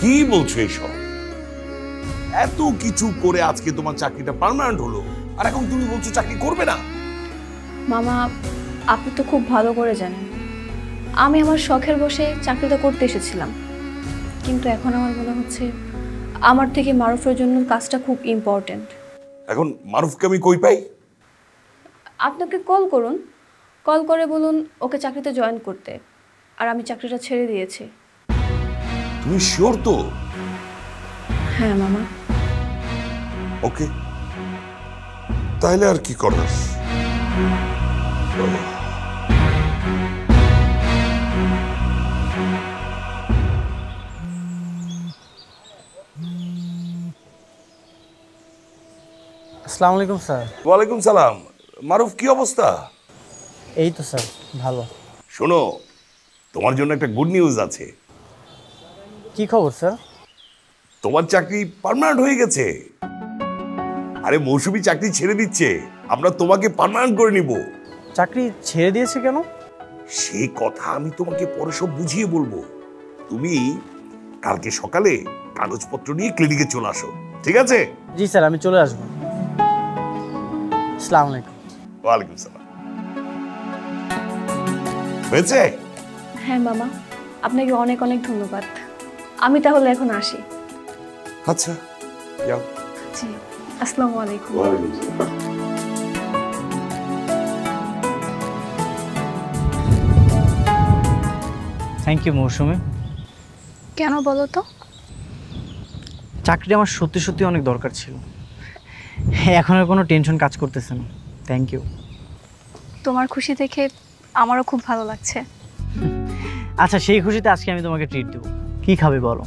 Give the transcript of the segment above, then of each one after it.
কি বলছো এসব? এত কিছু করে আজকে তোমার চাকরিটা পার্মানেন্ট হলো, আর এখন তুমি বলছো চাকরি করবে না? মামা, আপনি তো খুব ভালো করে জানেন আমি আমার শখের বসে চাকরিটা করতে এসেছিলাম, কিন্তু এখন আমার মনে হচ্ছে আমার থেকে মারুফের জন্য কাজটা খুব ইম্পর্টেন্ট। এখন মারুফকে আমি কই পাই? আপনাকে কল করুন, কল করে বলুন ওকে চাকরিতে জয়েন করতে, আর আমি চাকরিটা ছেড়ে দিয়েছি। তুমি শিওর তো? হ্যাঁ মামা। ওকে, তাহলে আর কি করার। আসসালামু আলাইকুম স্যার। ওয়ালাইকুম সালাম। মারুফ, কি অবস্থা? এই তো স্যার, ভালো। শোনো, তোমার জন্য একটা গুড নিউজ আছে। কি খবর স্যার? তোমার চাকরি পার্মানেন্ট হয়ে গেছে। আরে মৌসুমী চাকরি ছেড়ে দিচ্ছে, আমরা তোমাকে পার্মানেন্ট করে নিব। চাকরি ছেড়ে দিয়েছে কেন? সেই কথা আমি তোমাকে পরে সব বুঝিয়ে বলবো। তুমি কালকে সকালে কাগজপত্র নিয়ে ক্লিনিকে চলে আসো, ঠিক আছে? জি স্যার, আমি চলে আসবো। আসসালামু আলাইকুম। ওয়ালাইকুম সালাম। হয়েছে? হ্যাঁ মামা, আপনাকে অনেক অনেক ধন্যবাদ। আমি তাহলে এখন আসি। আচ্ছা, যাও। জি, আসসালামু আলাইকুম। ওয়ালাইকুম সালাম। থ্যাংক ইউ মৌসুমী। কেন বলো তো? চাকরিটা আমার সত্যি সত্যি অনেক দরকার ছিল। এখন আর কোনো টেনশন কাজ করতেছে না। Thank you. তোমার খুশি দেখে আমারও খুব ভালো লাগছে। আচ্ছা, সেই খুশিতে আজকে আমি তোমাকে ট্রিট দেবো। কি খাবে বলো?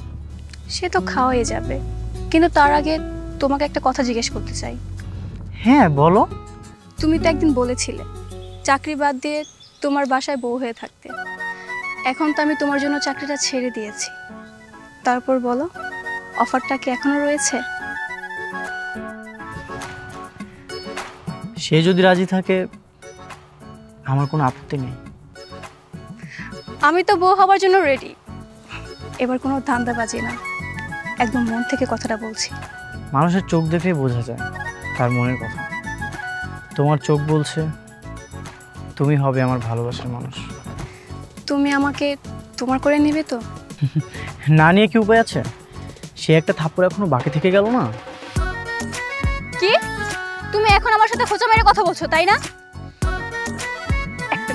সে তো খাওয়াই যাবে, কিন্তু তার আগে তোমাকে একটা কথা জিজ্ঞেস করতে চাই। হ্যাঁ বলো। তুমি তো একদিন বলেছিলে চাকরি বাদ দিয়ে তোমার বাসায় বউ হয়ে থাকতে। এখন তো আমি তোমার জন্য চাকরিটা ছেড়ে দিয়েছি, তারপর বলো অফারটা কি এখনো রয়েছে? সে যদি রাজি থাকে আমার কোনো আপত্তি নেই। আমি তো বউ হবার জন্য রেডি। এবার কোনো ধান্দাবাজি না, একদম মন থেকে কথাটা বলছি। মানুষের চোখ দেখলেই বোঝা যায় তার মনের কথা। তোমার চোখ বলছে তুমি হবে আমার ভালোবাসার মানুষ। তুমি আমাকে তোমার করে নেবে তো? না নিয়ে কি উপায় আছে? সে একটা থাপ্পড় এখনো বাকি থেকে গেল না। কি তুমি এখন আমার সাথে খোঁচা মেরে কথা বলছো, তাই না? একটা